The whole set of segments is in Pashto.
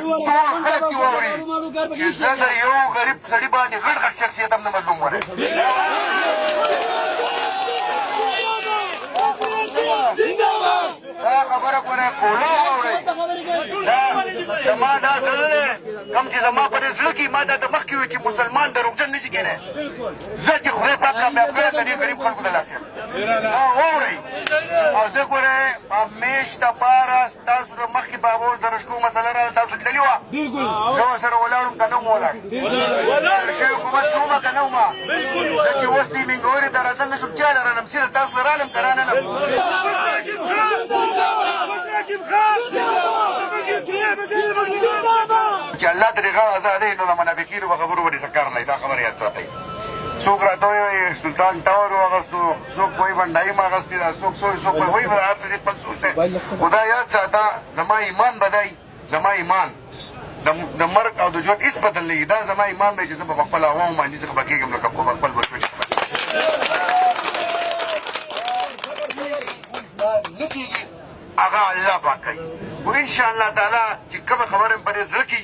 ټول خلک دې واوري چې زه د یو غریب سړي باندې غټ غټ شخصیت هم نه مظلوم وری دا خبره کوله کوله واورئ زما دا زړه دی کوم چې زما په دې زړه کې ما دا د مخکې وي چې مسلمان دروغجن نه شي کېدی زه چې خدای پاک کامیاب کړی د دې غریب خلکو د لاس یم واورئ او زه ګورئ همیش دپاره ستاسو د مخکې بابو د رشکو مسله راله تاسو تللې وه زه ورسره ولاړم که نه وم ولاړ شوی حکومت کې ومه که نه ومه زه چې اوس دې مینګورې ته راتل نه شم چا له رالم سیده تاسو له رالم که رانلم چې الله ترې غاړه ازادوي نو د منافقینو په خبرو به دې څه کار نه وي دا خبره یاد ساتئ څوک راته وایي سلطان ټاور واغستو څوک وایي بنډایي م اغستې ده څوک څوک وایي به هر سړي خپل سوچ دی خو دا یاد ساته زما ایمان به دی زما ایمان د مرګ او د ژوند هېڅ بدل نه وي دا زما ایمان دی چې زه به په خپل عوامو باندې څخه به کېږم لکه په خپل بچو چې نه کېږي هغه الله پاک کوي خو انشاءالله تعالی چې کومه خبره مې په دې زړه کي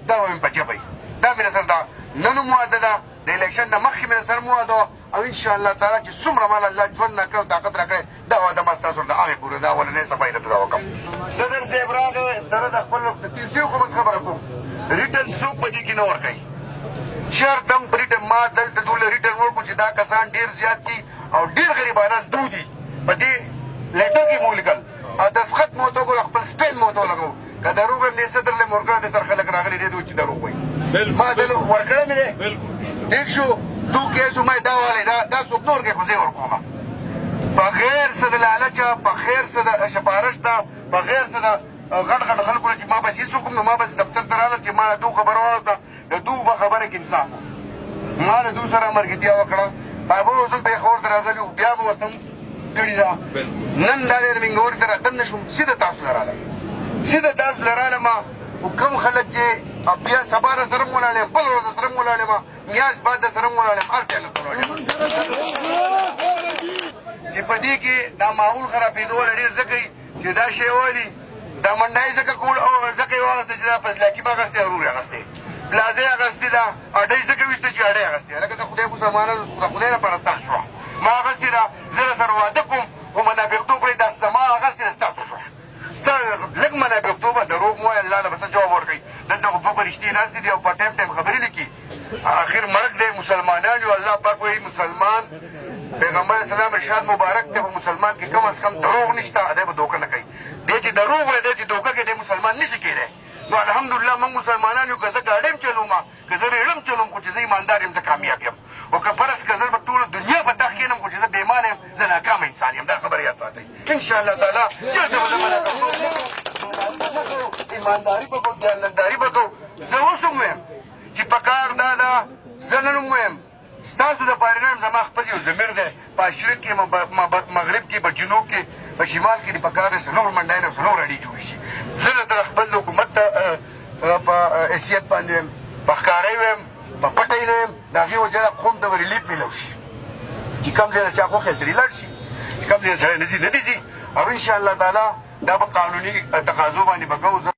دا به مې په ژبه وي دا مې سره دا نن هم واده ده د الیکشن نه مخکې مې سره واده وه او انشاءالله تعالی چې څومره مال الله ژوند نه کړی او طاقت راکړی دا واده ما ستاسو د هغې پورې دا اولنۍ صفایي نه دا وکړم صدر صاحب راغی سره د خپل د تیر شوي حکومت خبره کوم ریټرن څوک په دې کې نه ورکوي چېرته هم په ریټرن ما دلته دوله ریټرن ورکړو چې دا کسان ډېر زیات دي او ډېر غریبانان دو دي په دې لیټر کې مو ولیکل او دستخط مو ورته وکړو خپل سټیل مو ورته ولګو که دروغ هم دې صدر له مې ورکړی د سر خلک راغلي دی چې دروغ وایي ما ورکړی مې دی ټیک شو تو کیس ما دا والی دا څوک نور کوي خو زه یې ورکوم بغیر څه د لالچه بغیر څه د سفارش ته بغیر څه د غټ غټ خلکو نه چې ما بس هېڅ وکړم نو ما بس دفتر ته راغلم چې ما د دو خبره واورېده د دو به خبره کې انصاف ما د دو سره ملګرتیا وکړه بابا اوس هم پېښور ته راغلي وو بیا مې ورته کړې ده نن دا دی د مینګورې ته راتل نه شوم سیده تاسو له رالم سیده تاسو له رالم خو کوم خلک چې بیا سبا د سره م ولاړ یم بل ورځ د سره م ولاړ یم میاشت بعد د سره م ولاړ یم هلته نه ولاړ یم چې په دې کې دا ماحول خرابېدو والا ډېر ځکه وي چې دا شی والي دا منډای ځکه کول او ځکه یې واغسته چې دا فضلاکي م اغستې ورور یې اغستې پلازه یې اغستې ده اډۍ ځکه ویسته چې اډۍ اغستې لکه د خدای مسلمانانو د خدای لپاره ستا شوه ما اغستې ده زه سره واده کوم خو منافقتوب پرې دا ستا ما اغستې ده ستاسو شوه ستا لږ منافقتوبه دروغ مو وایه الله له به څه جواب ورکوي دلته خو دوه فرشتې ناستې دي او په ټایم ټایم خبرې لیکي اخر مرګ دی مسلمانان یو الله پاک وایي مسلمان پیغمبر اسلام ارشاد مبارک دی په مسلمان کې کم از کم دروغ نشته دی به دوکه نه کوي دی چې دروغ وایي دی چې دوکه کوي دی مسلمان نشي کېدی نو الحمدلله موږ مسلمانان یو که زه ګاډۍ م چلوم که زه ریړه م چلوم خو چې زه ایماندار یم زه کامیاب یم او که فرض که زه په ټوله دنیا په تخت کښېنم خو چې زه بېمانه یم زه ناکامه انسان یم دا خبره یاد ساتئ انشاءالله تعالی چېرته به زه منافقتوب نه کوو ایمانداري به کوو دیانتداري به کوو زه اوس هم وایم چې په کار دا ده زه نن هم وایم ستاسو دپاره نه یم زما خپل یو ضمیر دی په مشرق کې مغرب کې په جنوب کې په شمال کې دې په کار دی څلور منډۍ نه څلور اډې جوړې شي زه دلته خپل حکومت ته په حیثیت باندې وایم په ښکاره یې وایم په پټه یې نه وایم د هغې وجه ده قوم ته به ریلیف میلاو شي چې کوم ځای نه چا خوښ ترې لاړ شي چې کوم ځای نه سړی نه ځي نه دې ځي او انشاءالله تعالی دا په قانوني تقاضو باندې به کوو